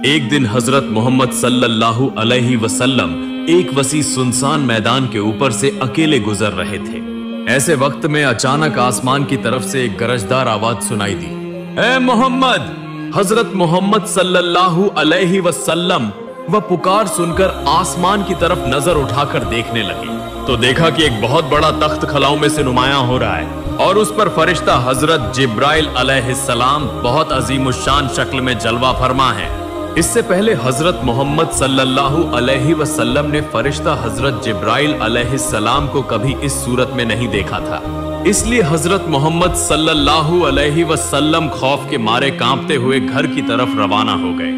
एक दिन हजरत मोहम्मद सल्लल्लाहु अलैहि वसल्लम एक वसी सुनसान मैदान के ऊपर से अकेले गुजर रहे थे। ऐसे वक्त में अचानक आसमान की तरफ से एक गरजदार आवाज सुनाई दी, ए मोहम्मद! हजरत मोहम्मद सल्लल्लाहु अलैहि वसल्लम वह पुकार सुनकर आसमान की तरफ नजर उठाकर देखने लगे तो देखा कि एक बहुत बड़ा तख्त खलाओं में से नुमायां हो रहा है और उस पर फरिश्ता हजरत जिब्राइल अलैहिस्सलाम बहुत अजीमुशान शक्ल में जलवा फरमा है। इससे पहले हजरत मोहम्मद सल्लल्लाहु अलैहि वसल्लम ने फरिश्ता हजरत जिब्राइल अलैहिस्सलाम को कभी इस सूरत में नहीं देखा था, इसलिए हजरत मोहम्मद सल्लल्लाहु अलैहि वसल्लम खौफ के मारे कांपते हुए घर की तरफ रवाना हो गए।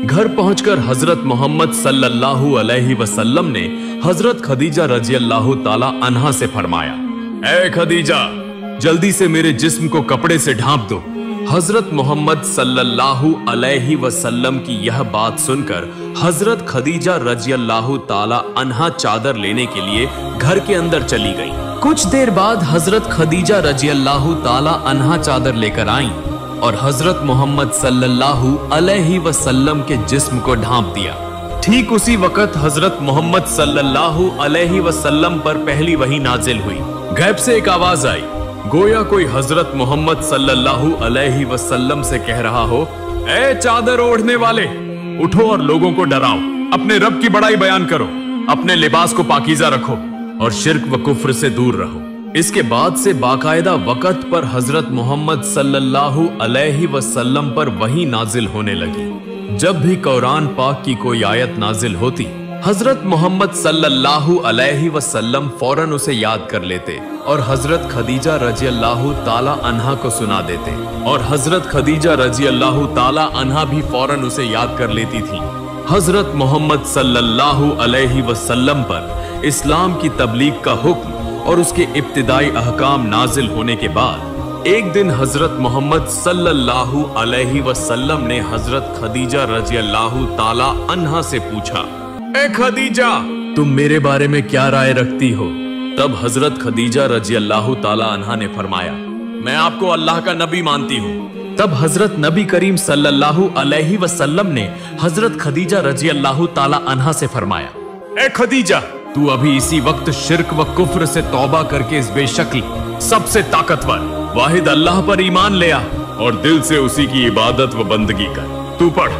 घर पहुंचकर हजरत मोहम्मद सल्लल्लाहु अलैहि वसल्लम ने हजरत खदीजा रज़ियल्लाहु ताला अन्हा से फरमाया, ए खदीजा, जल्दी से मेरे जिस्म को कपड़े से ढांप दो। हजरत मोहम्मद सल्लल्लाहु अलैहि वसल्लम की यह बात सुनकर हजरत खदीजा रज़ियल्लाहु ताला अन्हा चादर लेने के लिए घर के अंदर चली गई। कुछ देर बाद हजरत खदीजा रज़ियल्लाहु ताला अन्हा चादर लेकर आईं और हजरत मोहम्मद सल्लल्लाहु अलैहि वसल्लम के जिस्म को ढांप दिया। ठीक उसी वक्त हजरत मोहम्मद सल्लल्लाहु अलैहि वसल्लम पर पहली वही नाजिल हुई। गैब से एक आवाज आई, गोया कोई हजरत मोहम्मद सल्लल्लाहु अलैहि वसल्लम से कह रहा हो, ए चादर ओढ़ने वाले, उठो और लोगों को डराओ, अपने रब की बड़ाई बयान करो, अपने लिबास को पाकीज़ा रखो और शिर्क व कुफ्र से दूर रहो। इसके बाद से बाकायदा वक़्त पर हजरत मोहम्मद सल्लल्लाहु अलैहि वसल्लम पर वही नाजिल होने लगी। जब भी कुरान पाक की कोई आयत नाजिल होती, हजरत मोहम्मद सल्लल्लाहु अलैहि वसल्लम फौरन उसे याद कर लेते और हजरत खदीजा रज़ियल्लाहु ताला अन्हा को सुना देते और हजरत खदीजा रज़ियल्लाहु ताला अन्हा भी फौरन उसे याद कर लेती थी। हजरत मोहम्मद सल्लल्लाहु अलैहि वसल्लम पर इस्लाम की तबलीग का हुक्म और उसके इब्तिदाई अहकाम नाजिल होने के बाद एक दिन हजरत मोहम्मद सल्लल्लाहु अलैहि वसल्लम ने हजरत खदीजा रज़ियल्लाहु ताला अन्हा से पूछा, ए खदीजा, तुम मेरे बारे में क्या राय रखती हो? तब हजरत खदीजा रज़ियल्लाहु ताला अन्हा ने फरमाया, मैं आपको अल्लाह का नबी मानती हूँ। तब हजरत नबी करीम सल्लल्लाहु अलैहि वसल्लम ने हजरत खदीजा रज़ियल्लाहु ताला अन्हा से फरमाया, ए खदीजा, तू अभी इसी वक्त शिर्क व कुफ्र से तौबा करके इस बेशक्ल सबसे ताकतवर वाहिद अल्लाह पर ईमान ले आ और दिल से उसी की इबादत व बंदगी कर। तू पढ़,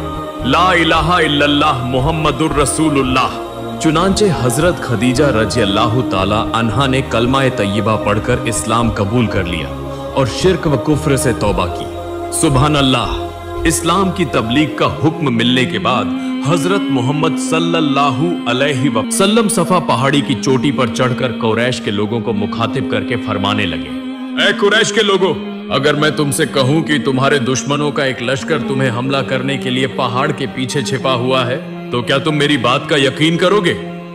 ला इलाहा इल्लल्लाह मुहम्मदुर रसूलुल्लाह। चुनांचे हजरत खदीजा रज़ियल्लाहु ताला अन्हा ने कलमा तय्यबा पढ़कर इस्लाम कबूल कर लिया और शिर्क व कुफ्र से तौबा की। सुभान अल्लाह। इस्लाम की तबलीग का हुक्म मिलने के बाद हजरत मोहम्मद सल्लल्लाहु अलैहि वसल्लम सफा पहाड़ी की चोटी पर चढ़कर कुरैश के लोगों को मुखातिब करके फरमाने लगे, ए कुरैश के लोगों, अगर मैं तुमसे कहूं कि तुम्हारे दुश्मनों का एक लश्कर तुम्हें हमला करने के लिए पहाड़ के पीछे छिपा हुआ है, तो क्या तुम मेरी बात का यकीन करोगे?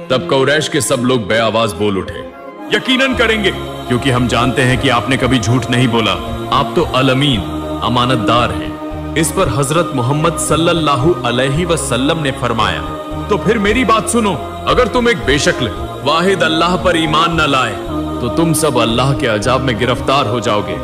तब कुरैश के सब लोग बेआवाज बोल उठे, यकीनन करेंगे, क्योंकि हम जानते हैं कि आपने कभी झूठ नहीं बोला, आप तो अल-अमीन, अमानतदार हैं। इस पर हजरत मोहम्मद सल्लल्लाहु अलैहि वसल्लम ने फरमाया, तो फिर मेरी बात सुनो, अगर तुम एक बेशक्ल वाहिद अल्लाह पर ईमान न लाए तो तुम सब अल्लाह के अजाब में गिरफ्तार हो जाओगे।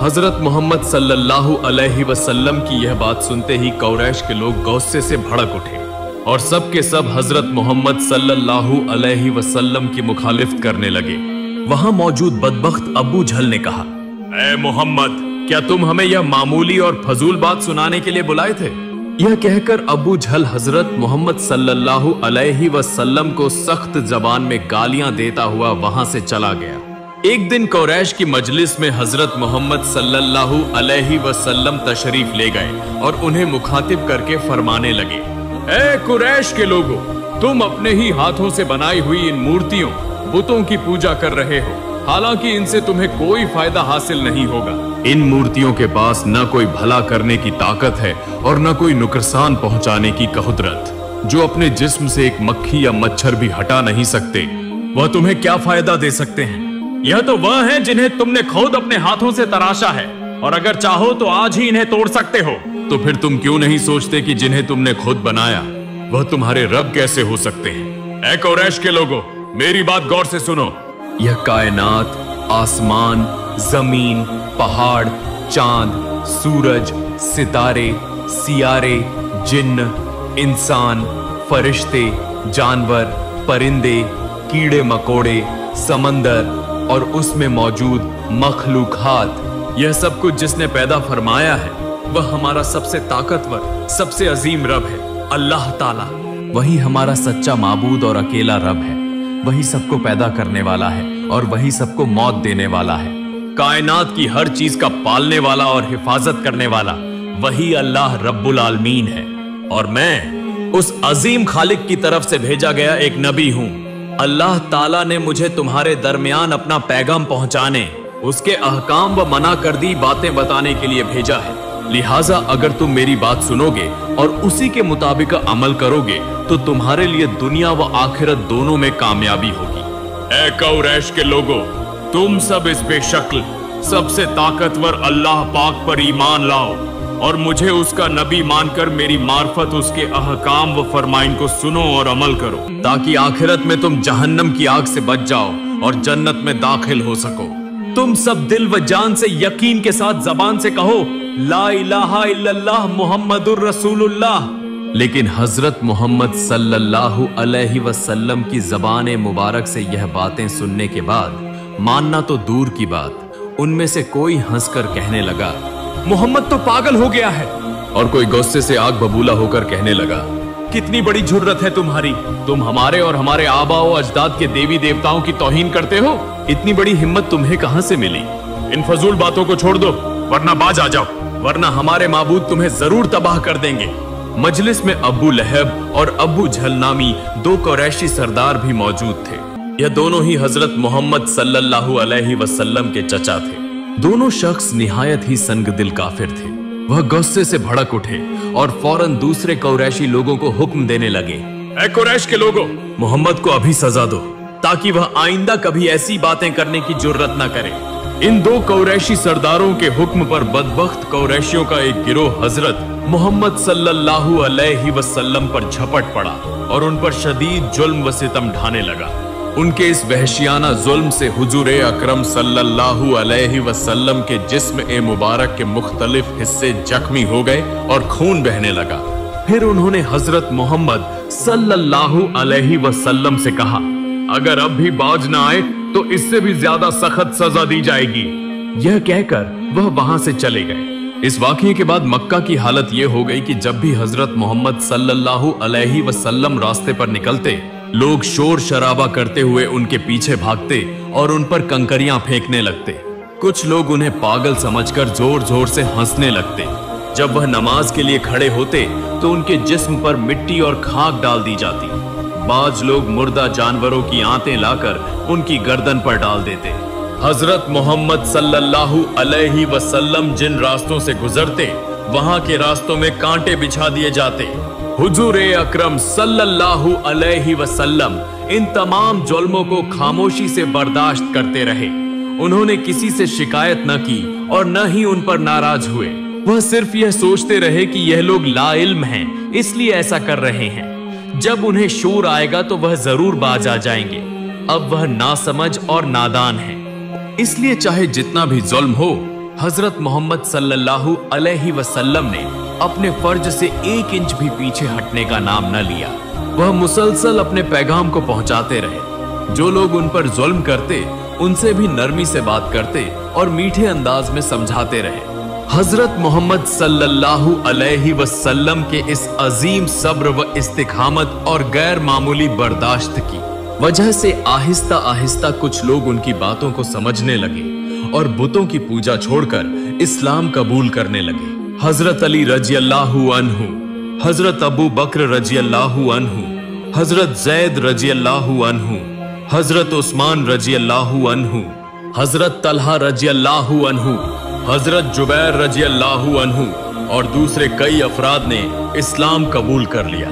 हजरत मोहम्मद सल्लल्लाहु अलैहि वसल्लम की यह बात सुनते ही कुरैश के लोग गुस्से से भड़क उठे और सब के सब हजरत मोहम्मद सल्लल्लाहु अलैहि वसल्लम की मुखालिफत करने लगे। वहां मौजूद बदबख्त अबू झल ने कहा, ए मोहम्मद, क्या तुम हमें यह मामूली और फजूल बात सुनाने के लिए बुलाए थे? यह कहकर अबू झल हजरत मोहम्मद सल्लल्लाहु अलैहि वसल्लम को सख्त जबान में गालियां देता हुआ वहां से चला गया। एक दिन कुरैश की मजलिस में हजरत मोहम्मद सल्लल्लाहु अलैहि वसल्लम तशरीफ ले गए और उन्हें मुखातिब करके फरमाने लगे, ए कुरैश के लोगों, तुम अपने ही हाथों से बनाई हुई इन मूर्तियों, बुतों की पूजा कर रहे हो, हालांकि इनसे तुम्हें कोई फायदा हासिल नहीं होगा। इन मूर्तियों के पास न कोई भला करने की ताकत है और न कोई नुकसान पहुंचाने की कुदरत। जो अपने जिस्म से एक मक्खी या मच्छर भी हटा नहीं सकते, वह तुम्हें क्या फायदा दे सकते हैं? यह तो वह हैं जिन्हें तुमने खुद अपने हाथों से तराशा है और अगर चाहो तो आज ही इन्हें तोड़ सकते हो। तो फिर तुम क्यों नहीं सोचते कि जिन्हें तुमने खुद बनाया वह तुम्हारे रब कैसे हो सकते हैं? ऐ कुरैश के लोगों, मेरी बात गौर से सुनो। यह कायनात, आसमान, जमीन, पहाड़, चांद, सूरज, सितारे, सियारे, जिन्न, इंसान, फरिश्ते, जानवर, परिंदे, कीड़े मकोड़े, समंदर और उसमें मौजूद मखलूकात, यह सब कुछ जिसने पैदा फरमाया है वह हमारा सबसे ताकतवर, सबसे अजीम रब है, अल्लाह ताला। वही हमारा सच्चा माबूद और अकेला रब है। वही सबको पैदा करने वाला है और वही सबको मौत देने वाला है। कायनात की हर चीज का पालने वाला और हिफाजत करने वाला वही अल्लाह रब्बुल आलमीन है। और मैं उस अजीम खालिक की तरफ से भेजा गया एक नबी हूं। अल्लाह ताला ने मुझे तुम्हारे दरमियान अपना पैगाम पहुंचाने, उसके अहकाम व मना कर दी बातें बताने के लिए भेजा है। लिहाजा अगर तुम मेरी बात सुनोगे और उसी के मुताबिक अमल करोगे तो तुम्हारे लिए दुनिया व आखिरत दोनों में कामयाबी होगी। ऐ कुरैश के लोगों, तुम सब इस बेशक्ल सबसे ताकतवर अल्लाह पाक पर ईमान लाओ और मुझे उसका नबी मानकर मेरी मार्फत उसके अहकाम व फरमाइन को सुनो और अमल करो, ताकि आखिरत में तुम जहन्नम की आग से बच जाओ और जन्नत में दाखिल हो सको। तुम सब दिल व जान से यकीन के साथ जबान से कहो ला इलाहा इल्लल्लाह मुहम्मदुर रसूलुल्लाह। लेकिन हजरत मोहम्मद सल्लल्लाहु अलैहि वसल्लम की जबान मुबारक से यह बातें सुनने के बाद मानना तो दूर की बात, उनमें से कोई हंसकर कहने लगा, मोहम्मद तो पागल हो गया है। और कोई गुस्से से आग बबूला होकर कहने लगा, कितनी बड़ी जुर्रत है तुम्हारी, तुम हमारे और हमारे आबा व अजदाद के देवी देवताओं की तौहीन करते हो। इतनी बड़ी हिम्मत तुम्हें कहां से मिली? इन फजूल बातों को छोड़ दो वरना बाज आ जाओ, वरना हमारे माबूद तुम्हें जरूर तबाह कर देंगे। मजलिस में अबू लहब और अबू झल नामी दो कुरैशी सरदार भी मौजूद थे। यह दोनों ही हजरत मोहम्मद सल्लल्लाहु अलैहि वसल्लम के चचा थे। दोनों शख्स निहायत ही संगदिल काफिर थे। वह गुस्से से भड़क उठे और फौरन दूसरे कुरैशी लोगों को हुक्म देने लगे, ऐ कुरैश के लोगों, मोहम्मद को अभी सजा दो ताकि वह आइंदा कभी ऐसी बातें करने की जुर्रत न करे। इन दो कुरैशी सरदारों के हुक्म पर बदबख्त कुरैशियों का एक गिरोह हजरत मोहम्मद सल्लल्लाहु अलैहि वसल्लम पर झपट पड़ा और उन पर शदीद जुल्म व सितम ढाने लगा। उनके इस वहशियाना जुल्म से हुजूर अकरम सल्लल्लाहु अलैहि वसल्लम के जिस्म ए मुबारक के मुख्तलिफ हिस्से जख्मी हो गए और खून बहने लगा। फिर उन्होंने हजरत मोहम्मद सल्लल्लाहु अलैहि वसल्लम से कहा, अगर अब भी बाज न आए तो इससे भी ज्यादा सख्त सजा दी जाएगी। यह कहकर वह वहां से चले गए। इस वाकये के बाद मक्का की हालत यह हो गई कि जब भी हजरत मोहम्मद सल्लल्लाहु अलैहि वसल्लम रास्ते पर निकलते, लोग शोर शराबा करते हुए उनके पीछे भागते और उन पर कंकरियां फेंकने लगते। कुछ लोग उन्हें पागल समझकर जोर जोर से हंसने लगते। जब वह नमाज के लिए खड़े होते तो उनके जिस्म पर मिट्टी और खाक डाल दी जाती। बाज लोग मुर्दा जानवरों की आंतें लाकर उनकी गर्दन पर डाल देते। हजरत मोहम्मद सल्लल्लाहु अलैहि वसल्लम जिन रास्तों से गुजरते, वहां के रास्तों में कांटे बिछा दिए जाते। हुजूर अकरम सल्लल्लाहु अलैहि वसल्लम इन तमाम जुल्मों को खामोशी से बर्दाश्त करते रहे। उन्होंने किसी से शिकायत न की और न ही उन पर नाराज हुए। वह सिर्फ यह सोचते रहे कि यह लोग लाइल्म हैं, इसलिए ऐसा कर रहे हैं। जब उन्हें शूर आएगा तो वह जरूर बाज आ जाएंगे। अब वह नासमझ और नादान है, इसलिए चाहे जितना भी जुल्म हो, हजरत मोहम्मद सल्लल्लाहु अलैहि वसल्लम ने अपने फर्ज से 1 इंच भी पीछे हटने का नाम न लिया। वह मुसलसल अपने पैगाम को पहुंचाते रहे। जो लोग उन पर जुल्म करते, उनसे भी नरमी से बात करते और मीठे अंदाज में समझाते रहे। हजरत मोहम्मद सल्लल्लाहु अलैहि वसल्लम के इस अजीम सब्र व इस्तिकामत और गैर मामूली बर्दाश्त की वजह से आहिस्ता आहिस्ता कुछ लोग उनकी बातों को समझने लगे और बुतों की पूजा छोड़कर इस्लाम कबूल करने लगे। हजरत अली रजियल्लाहु अन्हु, हजरत अबू बकर रजियल्लाहु अन्हु, हजरत जैद रजियल्लाहु अन्हु, हजरत उस्मान रजियल्लाहु अन्हु, हजरत तलहा रजियल्लाहु अन्हु, हजरत जुबैर रजियल्लाहु अन्हु और दूसरे कई अफराद ने इस्लाम कबूल कर लिया।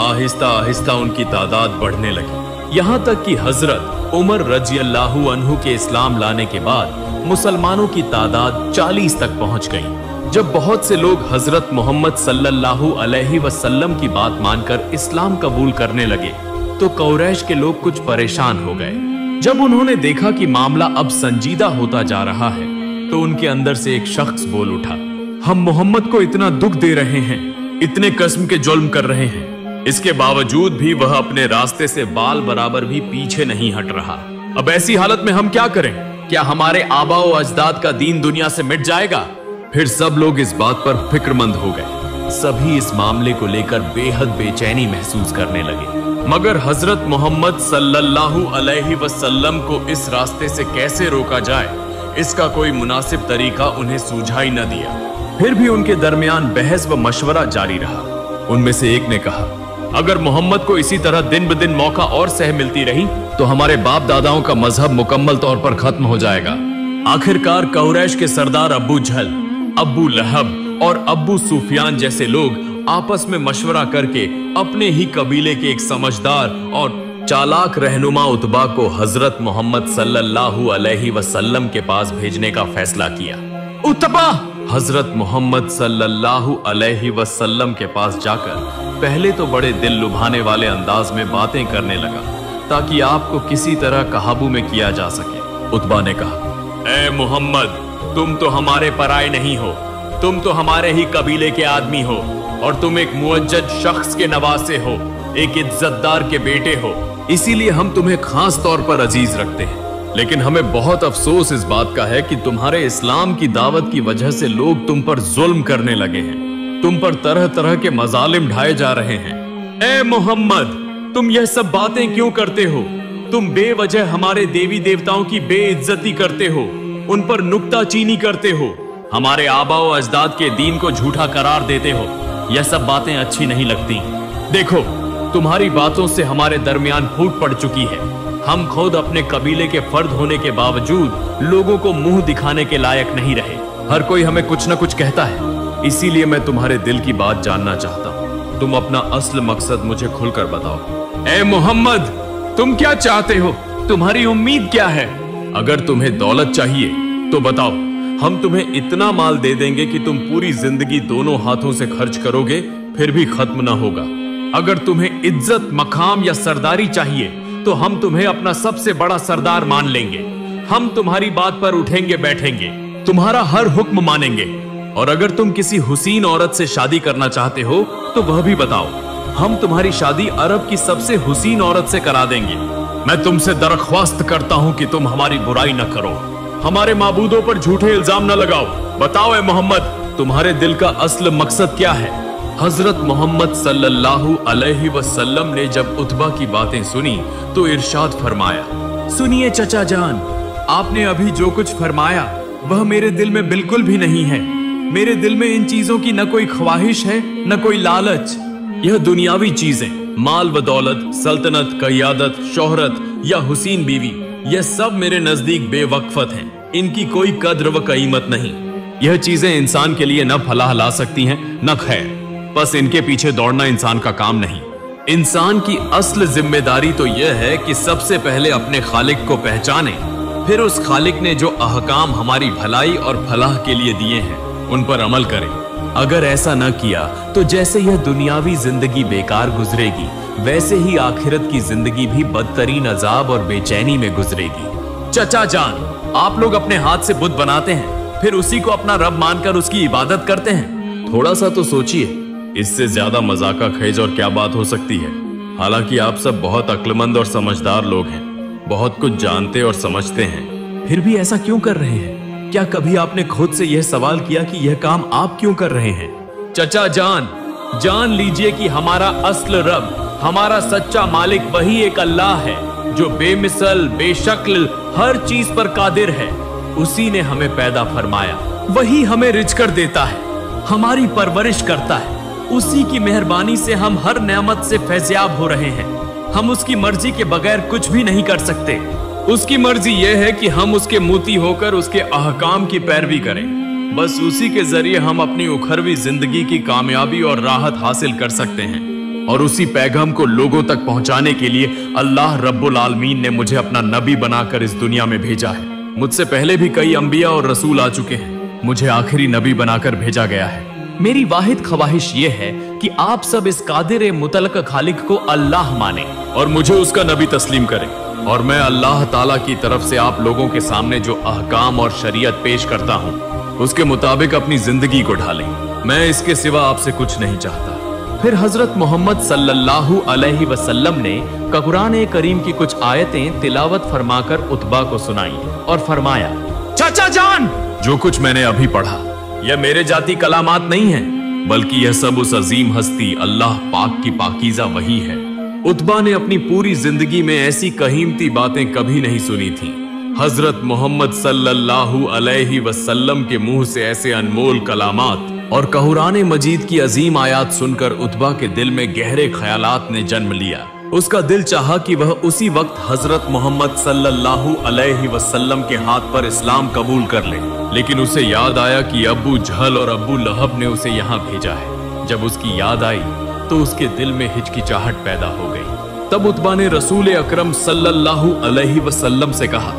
आहिस्ता आहिस्ता उनकी तादाद बढ़ने लगी, यहाँ तक कि हजरत उमर रजियल्लाहु अन्हु के इस्लाम लाने के बाद मुसलमानों की तादाद 40 तक पहुंच गई। जब बहुत से लोग हजरत मोहम्मद सल्लल्लाहु अलैहि वसल्लम की बात मानकर इस्लाम कबूल करने लगे तो कुरैश के लोग कुछ परेशान हो गए। जब उन्होंने देखा कि मामला अब संजीदा होता जा रहा है तो उनके अंदर से एक शख्स बोल उठा, हम मोहम्मद को इतना दुख दे रहे हैं, इतने किस्म के जुल्म कर रहे हैं, इसके बावजूद भी वह अपने रास्ते से बाल बराबर भी पीछे नहीं हट रहा। अब ऐसी हालत में हम क्या करें? क्या हमारे आबा व अजदाद का दीन दुनिया से मिट जाएगा? फिर सब लोग इस बात पर फिक्रमंद हो गए। सभी इस मामले को लेकर बेहद बेचैनी महसूस करने लगे। मगर हजरत मोहम्मद सल्लल्लाहु अलैहि वसल्लम को इस रास्ते से कैसे रोका जाए, इसका कोई मुनासिब तरीका उन्हें सूझाई न दिया। फिर भी उनके दरमियान बहस व मशवरा जारी रहा। उनमें से एक ने कहा, अगर मोहम्मद को इसी तरह दिन ब दिन मौका और सह मिलती रही तो हमारे बाप दादाओं का मजहब मुकम्मल तौर पर खत्म हो जाएगा। आखिरकार कुरैश के सरदार अबू जहल, अबू लहब और अबू सुफियान जैसे लोग आपस में मशवरा करके अपने ही कबीले के एक समझदार और चालाक रहनुमा उतबा को हजरत मोहम्मद सल्लल्लाहु अलैहि वसल्लम के पास भेजने का फैसला किया। उतबा हजरत मोहम्मद सल्लल्लाहु अलैहि वसल्लम के पास जाकर पहले तो बड़े दिल लुभाने वाले अंदाज में बातें करने लगा ताकि आपको किसी तरह काबू में किया जा सके। उतबा ने कहा, ए मोहम्मद, तुम तो हमारे पराए नहीं हो, तुम तो हमारे ही कबीले के आदमी हो और तुम एक मुअज्जज शख्स के नवासे हो, एक इज्जतदार के बेटे हो, इसीलिए हम तुम्हें खास तौर पर अजीज रखते हैं। लेकिन हमें बहुत अफसोस इस बात का है कि तुम्हारे इस्लाम की दावत की वजह से लोग तुम पर जुल्म करने लगे हैं, तुम पर तरह तरह के मजालिम ढाए जा रहे हैं। ए मोहम्मद, तुम यह सब बातें क्यों करते हो? तुम बेवजह हमारे देवी देवताओं की बेइज्जती करते हो, उन पर नुक्ताचीनी करते हो, हमारे आबा व अजदाद के दीन को झूठा करार देते हो। यह सब बातें अच्छी नहीं लगती। देखो, तुम्हारी बातों से हमारे दरमियान फूट पड़ चुकी है। हम खुद अपने कबीले के फर्द होने के बावजूद लोगों को मुंह दिखाने के लायक नहीं रहे। हर कोई हमें कुछ न कुछ कहता है, इसीलिए मैं तुम्हारे दिल की बात जानना चाहता हूँ। तुम अपना असल मकसद मुझे खुलकर बताओ। ए मोहम्मद, तुम क्या चाहते हो? तुम्हारी उम्मीद क्या है? अगर तुम्हें दौलत चाहिए तो बताओ, हम तुम्हें इतना माल दे देंगे कि तुम पूरी जिंदगी दोनों हाथों से खर्च करोगे फिर भी खत्म ना होगा। अगर तुम्हें इज्जत, मकाम या सरदारी चाहिए तो हम तुम्हें अपना सबसे बड़ा सरदार मान लेंगे। हम तुम्हारी बात पर उठेंगे बैठेंगे, तुम्हारा हर हुक्म मानेंगे। और अगर तुम किसी हुसीन औरत से शादी करना चाहते हो तो वह भी बताओ, हम तुम्हारी शादी अरब की सबसे हुसीन औरत से करा देंगे। मैं तुमसे दरख्वास्त करता हूं कि तुम हमारी बुराई न करो, हमारे माबूदों पर झूठे इल्जाम न लगाओ। बताओ ए मोहम्मद, तुम्हारे दिल का असल मकसद क्या है? हजरत मोहम्मद सल्लल्लाहु अलैहि वसल्लम ने जब उतबा की बातें सुनी तो इरशाद फरमाया, सुनिए चचा जान, आपने अभी जो कुछ फरमाया वह मेरे दिल में बिल्कुल भी नहीं है। मेरे दिल में इन चीजों की न कोई ख्वाहिश है न कोई लालच। यह दुनियावी चीजें, माल व दौलत, सल्तनत, क़यादत, शोहरत या हुसीन बीवी, यह सब मेरे नजदीक बेवक्फत हैं। इनकी कोई कद्र व कीमत नहीं। यह चीजें इंसान के लिए न फलाह ला सकती हैं न खैर। बस इनके पीछे दौड़ना इंसान का काम नहीं। इंसान की असल जिम्मेदारी तो यह है कि सबसे पहले अपने खालिक को पहचाने, फिर उस खालिक ने जो अहकाम हमारी भलाई और फलाह के लिए दिए हैं उन पर अमल करें। अगर ऐसा न किया तो जैसे यह दुनियावी जिंदगी बेकार गुजरेगी, वैसे ही आखिरत की जिंदगी भी बदतरीन अजाब और बेचैनी में गुजरेगी। चचा जान, आप लोग अपने हाथ से बुत बनाते हैं, फिर उसी को अपना रब मानकर उसकी इबादत करते हैं। थोड़ा सा तो सोचिए, इससे ज्यादा मजाका खेज और क्या बात हो सकती है। हालांकि आप सब बहुत अक्लमंद और समझदार लोग हैं, बहुत कुछ जानते और समझते हैं, फिर भी ऐसा क्यों कर रहे हैं? क्या कभी आपने खुद से यह सवाल किया कि यह काम आप क्यों कर रहे हैं? चचा जान, जान लीजिए कि हमारा असल रब, हमारा सच्चा मालिक वही एक अल्लाह है जो बेमिसल, बेशक्ल, हर चीज पर कादिर है। उसी ने हमें पैदा फरमाया, वही हमें रिज़्क़ कर देता है, हमारी परवरिश करता है। उसी की मेहरबानी से हम हर नेमत से फैज़याब हो रहे हैं। हम उसकी मर्जी के बगैर कुछ भी नहीं कर सकते। उसकी मर्जी यह है कि हम उसके मोती होकर उसके अहकाम की पैरवी करें। बस उसी के जरिए हम अपनी उखरवी जिंदगी की कामयाबी और राहत हासिल कर सकते हैं। और उसी पैगाम को लोगों तक पहुंचाने के लिए अल्लाह रब्बुल आलमीन ने मुझे अपना नबी बनाकर इस दुनिया में भेजा है। मुझसे पहले भी कई अंबिया और रसूल आ चुके हैं, मुझे आखिरी नबी बनाकर भेजा गया है। मेरी वाहिद ख्वाहिश यह है कि आप सब इस कादिर मुतलक खालिक को अल्लाह माने और मुझे उसका नबी तस्लीम करें। और मैं अल्लाह ताला की तरफ से आप लोगों के सामने जो अहकाम और शरीयत पेश करता हूँ उसके मुताबिक अपनी जिंदगी को ढालें। मैं इसके सिवा आपसे कुछ नहीं चाहता। फिर हजरत मोहम्मद सल्लल्लाहु अलैहि वसल्लम ने कुरान करीम की कुछ आयतें तिलावत फरमाकर उतबा को सुनाई और फरमाया, चाचा जान, जो कुछ मैंने अभी पढ़ा यह मेरे जाती कलामात नहीं है, बल्कि यह सब उस अजीम हस्ती अल्लाह पाक की पाकीज़ा वही है। उतबा ने अपनी पूरी जिंदगी में ऐसी कीमती बातें कभी नहीं सुनी थी। हजरत मोहम्मद सल्लल्लाहु अलैहि वसल्लम के मुंह से ऐसे अनमोल कलामात और कुरान मजीद की अजीम आयात सुनकर उतबा के दिल में गहरे ख्यालात ने जन्म लिया। उसका दिल चाहा कि वह उसी वक्त हजरत मोहम्मद सल्लल्लाहु अलैहि वसल्लम के हाथ पर इस्लाम कबूल कर ले, लेकिन उसे याद आया कि अबू जहल और अबू लहब ने उसे यहाँ भेजा है। जब उसकी याद आई तो उसके दिल में हिचकिचाहट पैदा हो गई। तब उतबा ने रसूल अकरम सल्लल्लाहु अलैहि वसल्लम से कहा,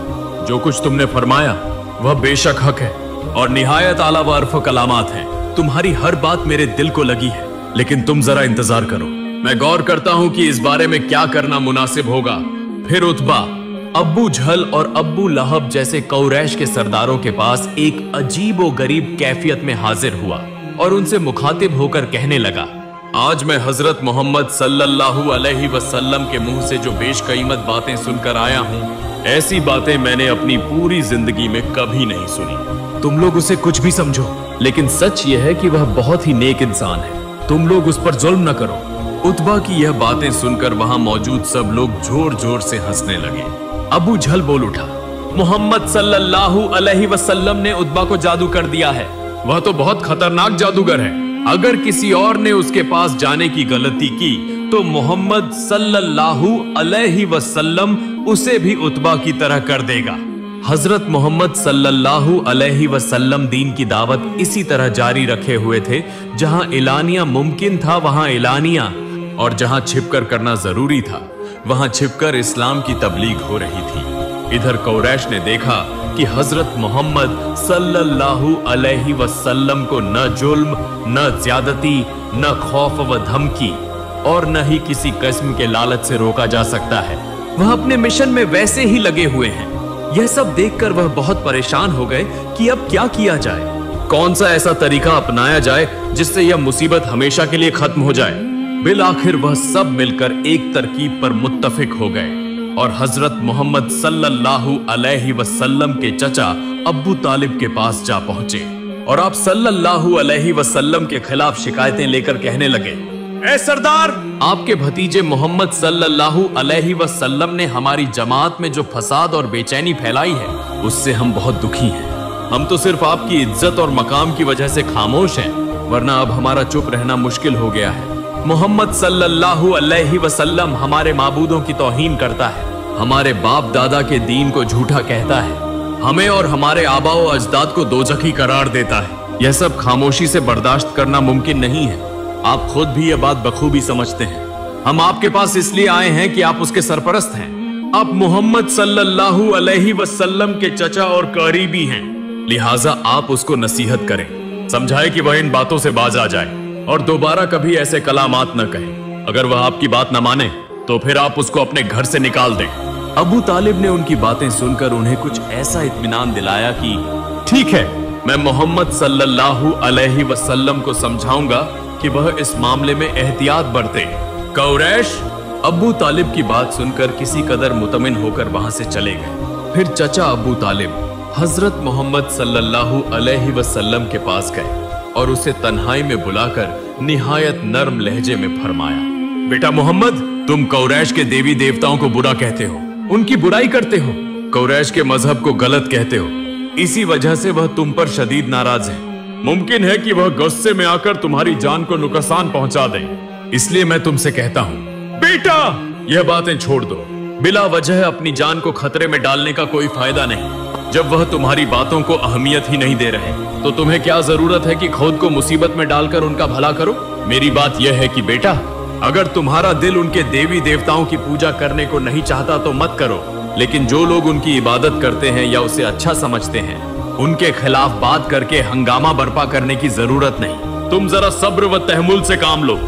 जो कुछ तुमने फरमाया वह बेशक हक है और निहायत आला व अरफ कलामात है। तुम्हारी हर बात मेरे दिल को लगी है, लेकिन तुम जरा इंतजार करो, मैं गौर करता हूं कि इस बारे में क्या करना मुनासिब होगा। फिर उतबा अब्बू जहल और अब्बू लहब जैसे कुरैश के सरदारों के पास एक अजीब व गरीब कैफियत में हाजिर हुआ और उनसे मुखातिब होकर कहने लगा, आज मैं हजरत मोहम्मद सल्लल्लाहु अलैहि वसल्लम के मुंह से जो बेशकीमत बातें सुनकर आया हूं, ऐसी बातें मैंने अपनी पूरी जिंदगी में कभी नहीं सुनी। तुम लोग उसे कुछ भी समझो, लेकिन सच यह है कि वह बहुत ही नेक इंसान है। तुम लोग उस पर जुल्म न करो। उतबा की यह बातें सुनकर वहां मौजूद सब लोग जोर जोर से हंसने लगे। अबू जहल बोल उठा, मोहम्मद सल्लल्लाहु अलैहि वसल्लम ने उतबा को जादू कर दिया है। वह तो बहुत खतरनाक जादूगर है। अगर किसी और ने उसके पास जाने की गलती की तो मोहम्मद सल्लल्लाहु अलैहि वसल्लम उसे भी उतबा की तरह कर देगा। हजरत मोहम्मद सल्लल्लाहु अलैहि वसल्लम दीन की दावत इसी तरह जारी रखे हुए थे। जहां एलानिया मुमकिन था वहां एलानिया, और जहां छिपकर करना जरूरी था वहां छिपकर इस्लाम की तबलीग हो रही थी। इधर कुरैश ने देखा कि हजरत मोहम्मद सल्लल्लाहु अलैहि वसल्लम को न जुल्म, न ज्यादती, न खौफ व धमकी और न ही किसी किस्म के लालच से रोका जा सकता है। वह अपने मिशन में वैसे ही लगे हुए हैं। यह सब देखकर वह बहुत परेशान हो गए कि अब क्या किया जाए, कौन सा ऐसा तरीका अपनाया जाए जिससे यह मुसीबत हमेशा के लिए खत्म हो जाए। बिल आखिर वह सब मिलकर एक तरकीब पर मुत्तफिक हो गए और हजरत मोहम्मद सल्लल्लाहु अलैहि वसल्लम के चचा अब्बू तालिब के पास जा पहुंचे और आप सल्लल्लाहु अलैहि वसल्लम के खिलाफ शिकायतें लेकर कहने लगे, ऐ सरदार, आपके भतीजे मोहम्मद सल्लल्लाहु अलैहि वसल्लम ने हमारी जमात में जो फसाद और बेचैनी फैलाई है उससे हम बहुत दुखी हैं। हम तो सिर्फ आपकी इज्जत और मकाम की वजह से खामोश हैं, वरना अब हमारा चुप रहना मुश्किल हो गया है। मोहम्मद सल्लल्लाहु अलैहि वसल्लम हमारे माबूदों की तौहीन करता है, हमारे बाप दादा के दीन को झूठा कहता है, हमें और हमारे आबाओ अजदाद को दोजखी करार देता है। यह सब खामोशी से बर्दाश्त करना मुमकिन नहीं है। आप खुद भी यह बात बखूबी समझते हैं। हम आपके पास इसलिए आए हैं कि आप उसके सरपरस्त हैं। आप मोहम्मद सल्लल्लाहु अलैहि वसल्लम के चचा और करीबी हैं, लिहाजा आप उसको नसीहत करें, समझाएं कि वह इन बातों से बाज आ जाए और दोबारा कभी ऐसे कलामात न कहे। अगर वह आपकी बात न माने तो फिर आप उसको अपने घर से निकाल दें। अबू तालिब ने उनकी बातें सुनकर उन्हें कुछ ऐसा इत्मीनान दिलाया कि ठीक है, मैं मोहम्मद सल्लल्लाहु अलैहि वसल्लम को समझाऊंगा कि वह इस मामले में एहतियात बरते। कुरैश अबू तालिब की बात सुनकर किसी कदर मुतमिन होकर वहां से चले गए। फिर चचा अबू तालिब हजरत मोहम्मद सल्लल्लाहु अलैहि वसल्लम के पास गए और उसे तन्हाई में बुलाकर निहायत नर्म लहजे में फरमाया, बेटा मोहम्मद, तुम कुरैश के देवी देवताओं को बुरा कहते हो, उनकी बुराई करते हो, कुरैश के मजहब को गलत कहते हो। इसी वजह से वह तुम पर शदीद नाराज है। मुमकिन है कि वह गुस्से में आकर तुम्हारी जान को नुकसान पहुंचा दे। इसलिए मैं तुमसे कहता हूं, बेटा, यह बातें छोड़ दो। बिला वजह अपनी जान को खतरे में डालने का कोई फायदा नहीं। जब वह तुम्हारी बातों को अहमियत ही नहीं दे रहे तो तुम्हें क्या जरूरत है कि खुद को मुसीबत में डालकर उनका भला करो। मेरी बात यह है कि बेटा, अगर तुम्हारा दिल उनके देवी देवताओं की पूजा करने को नहीं चाहता तो मत करो, लेकिन जो लोग उनकी इबादत करते हैं या उसे अच्छा समझते हैं उनके खिलाफ बात करके हंगामा बर्पा करने की जरूरत नहीं। तुम जरा सब्र व तहमुल से काम लो।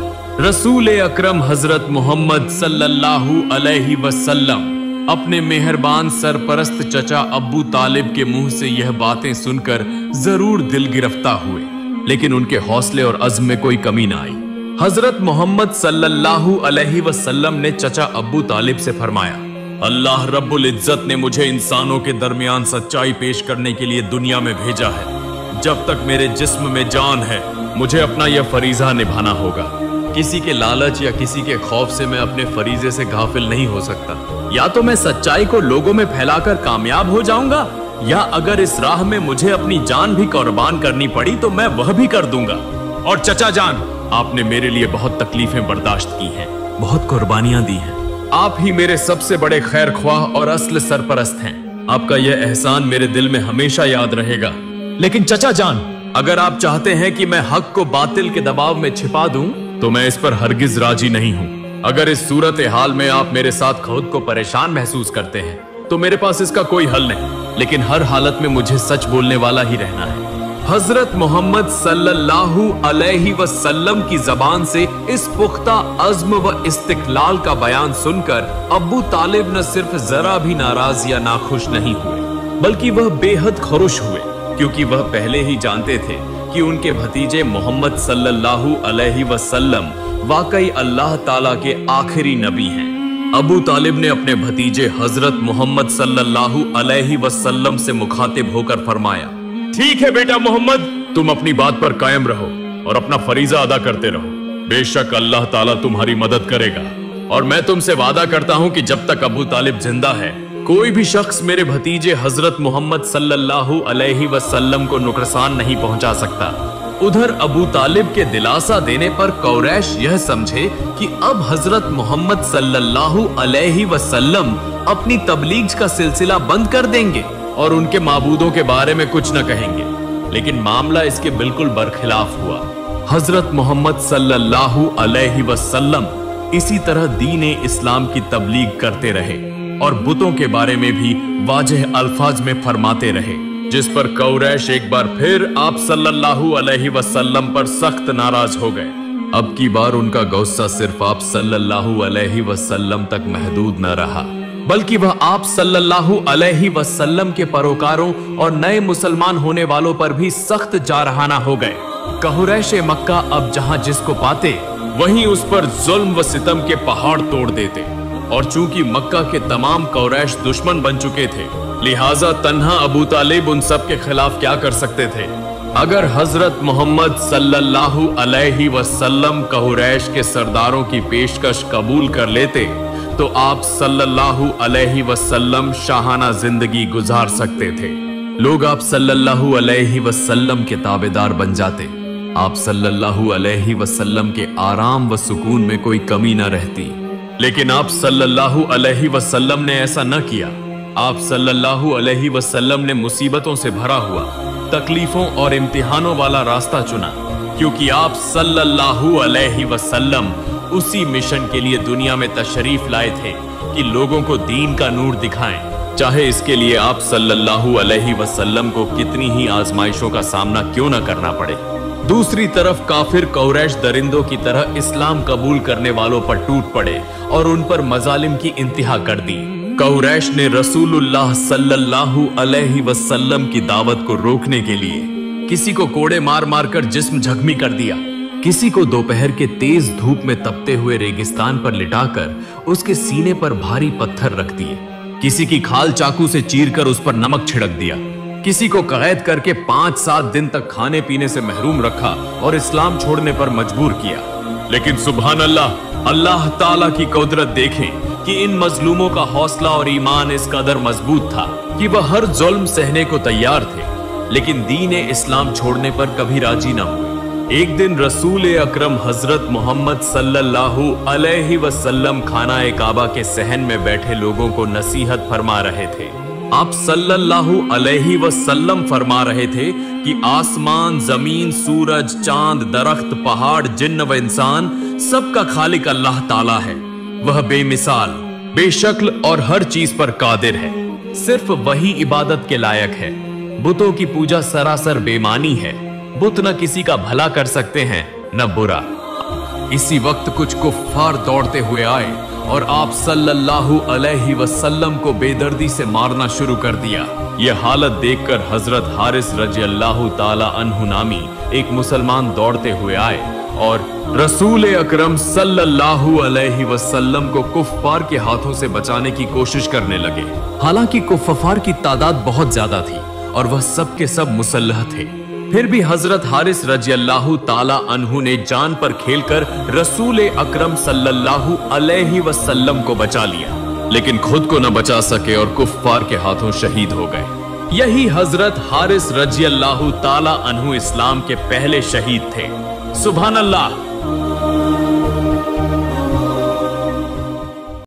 रसूल अकरम हजरत मोहम्मद सल्लल्लाहु अलैहि वसल्लम अपने मेहरबान सरपरस्त चचा अब्बू तालिब के मुंह से यह बातें सुनकर जरूर दिल गिरफ्ता हुए, लेकिन उनके हौसले और अज़्म में कोई कमी ना आई। हजरत मोहम्मद सल्लल्लाहु अलैहि वसल्लम ने चचा अब्बू तालिब से फरमाया, अल्लाह रब्बुल इज्जत ने मुझे इंसानों के दरमियान सच्चाई पेश करने के लिए दुनिया में भेजा है। जब तक मेरे जिस्म में जान है मुझे अपना यह फरीजा निभाना होगा। किसी के लालच या किसी के खौफ से मैं अपने फरीजे से गाफिल नहीं हो सकता। या तो मैं सच्चाई को लोगों में फैलाकर कामयाब हो जाऊंगा, या अगर इस राह में मुझे अपनी जान भी कुर्बान करनी पड़ी तो मैं वह भी कर दूंगा। और चचा जान, आपने मेरे लिए बहुत तकलीफें बर्दाश्त की हैं, बहुत कुर्बानियां दी हैं। आप ही मेरे सबसे बड़े खैर ख्वाह और असल सरपरस्त हैं। आपका यह एहसान मेरे दिल में हमेशा याद रहेगा। लेकिन चचा जान, अगर आप चाहते हैं कि मैं हक को बातिल के दबाव में छिपा दूं, तो मैं इस पर हरगिज राजी नहीं हूं। अगर इस सूरत हाल में आप मेरे साथ खुद को परेशान महसूस करते हैं तो मेरे पास इसका कोई हल नहीं, लेकिन हर हालत में मुझे सच बोलने वाला ही रहना है। हजरत मोहम्मद सल्लल्लाहु अलैहि वसल्लम की जबान से इस पुख्ता अज़्म व इस्तिक़लाल का बयान सुनकर अब्बू तालिब न सिर्फ जरा भी नाराज या नाखुश नहीं हुए, बल्कि वह बेहद खुश हुए, क्योंकि वह पहले ही जानते थे कि उनके भतीजे मोहम्मद सल्लल्लाहु अलैहि वसल्लम वाकई अल्लाह ताला के आखिरी नबी हैं। अबू तालिब ने अपने भतीजे हजरत मोहम्मद सल्लल्लाहु अलैहि वसल्लम से मुखातिब होकर फरमाया, ठीक है बेटा मोहम्मद, तुम अपनी बात पर कायम रहो और अपना फरीजा अदा करते रहो। बेशक अल्लाह ताला तुम्हारी मदद करेगा, और मैं तुमसे वादा करता हूं कि जब तक अबू तालिब जिंदा है कोई भी शख्स मेरे भतीजे हजरत मोहम्मद सल्लल्लाहु अलैहि वसल्लम को नुकसान नहीं पहुंचा सकता। उधर अबू तालिब के दिलासा देने पर कुरैश यह समझे कि अब हजरत मोहम्मद सल्लल्लाहु अलैहि वसल्लम अपनी तबलीग का सिलसिला बंद कर देंगे और उनके माबूदों के बारे में कुछ न कहेंगे, लेकिन मामला इसके बिल्कुल बरखिलाफ हुआ। हजरत मोहम्मद सल्लल्लाहु अलैहि वसल्लम इसी तरह दीन इस्लाम की तबलीग करते रहे और बुतों के बारे में भी वाज़ेह अल्फाज में फरमाते रहे, जिस पर कुरैश एक बार फिर आप सल्लल्लाहु अलैहि वसल्लम पर सख्त नाराज हो गए। अब की बार उनका गुस्सा सिर्फ आप सल्लल्लाहु अलैहि वसल्लम तक महदूद न रहा, बल्कि वह आप सल्लल्लाहु अलैहि वसल्लम के परोकारों और नए मुसलमान होने वालों पर भी सख्त जारहाना हो गए। कुरैश मक्का अब जहां जिसको पाते वहीं उस पर जुल्म व सितम के पहाड़ तोड़ देते, और चूंकि मक्का के तमाम कुरैश दुश्मन बन चुके थे, लिहाजा तन्हा अबू तालिब उन सब के खिलाफ क्या कर सकते थे। अगर हजरत मोहम्मद सल्लल्लाहु अलैहि वसल्लम कुरैश के सरदारों की पेशकश कबूल कर लेते तो आप सल्लल्लाहु अलैहि वसल्लम शाहाना जिंदगी गुजार सकते थे। लोग आप सल्लल्लाहु अलैहि वसल्लम के ताबेदार बन जाते। आप सल्लल्लाहु अलैहि वसल्लम के आराम व सुकून में कोई कमी न रहती। लेकिन आप सल्लल्लाहु अलैहि वसल्लम ने ऐसा न किया। आप सल्लल्लाहु अलैहि वसल्लम ने मुसीबतों से भरा हुआ, तकलीफों और इम्तिहानों वाला रास्ता चुना, क्योंकि आप सल्लल्लाहु अलैहि वसल्लम उसी मिशन के लिए दुनिया में तशरीफ लाए थे कि लोगों को दीन का नूर दिखाएं, चाहे इसके लिए आप सल्लल्लाहु अलैहि वसल्लम को कितनी ही आजमाइशों का सामना क्यों न करना पड़े। दूसरी तरफ काफिर कुरैश दरिंदों की तरह इस्लाम कबूल करने वालों पर टूट पड़े और उन पर मजालिम की इंतहा कर दी। कुरैश ने रसूलुल्लाह सल्लल्लाहु अलैहि वसल्लम की दावत को रोकने के लिए किसी को कोड़े मार मार कर जिस्म जख्मी कर दिया, किसी को दोपहर के तेज धूप में तपते हुए रेगिस्तान पर लिटाकर उसके सीने पर भारी पत्थर रख दिए, किसी की खाल चाकू से चीरकर उस पर नमक छिड़क दिया, किसी को कैद करके 5-7 दिन तक खाने पीने से महरूम रखा और इस्लाम छोड़ने पर मजबूर किया। लेकिन सुभान अल्लाह, अल्लाह ताला की कुदरत देखें कि इन मजलूमों का हौसला और ईमान इस कदर मजबूत था कि वह हर जुल्म सहने को तैयार थे, लेकिन दीन इस्लाम छोड़ने पर कभी राजी न हुए। एक दिन रसूल अकरम हजरत मोहम्मद सल्लल्लाहु अलैहि वसल्लम खाना काबा के सहन में बैठे लोगों को नसीहत फरमा रहे थे। आप सल्लल्लाहु अलैहि वसल्लम फरमा रहे थे कि आसमान, जमीन, सूरज, चांद, दरख्त, पहाड़, जिन्न व इंसान सबका खालिक अल्लाह ताला है। वह बेमिसाल, बेशक्ल और हर चीज पर कादिर है। सिर्फ वही इबादत के लायक है। बुतों की पूजा सरासर बेमानी है। बुत न किसी का भला कर सकते हैं न बुरा। इसी वक्त कुछ कुफ्फार दौड़ते हुए आए और आप सल्लल्लाहु अलैहि वसल्लम को बेदर्दी से मारना शुरू कर दिया। यह हालत देखकर हजरत हारिस रजी अल्लाह ताला अन्हु नामी एक मुसलमान दौड़ते हुए आए और रसूल अकरम सल्लल्लाहु अलैहि वसल्लम को कुफ्फार के हाथों से बचाने की कोशिश करने लगे। हालांकि कुफ्फार की तादाद बहुत ज्यादा थी और वह सब के सब मुसल्लह थे, फिर भी हजरत हारिस रजी अल्लाह ताला अन्हु ने जान पर खेलकर रसूल अकरम सल्लल्लाहु अलैहि वसल्लम को बचा लिया, लेकिन खुद को न बचा सके और कुफ्फार के हाथों शहीद हो गए। यही हजरत हारिस रजी अल्लाह ताला अन्हु इस्लाम के पहले शहीद थे। सुभान अल्लाह।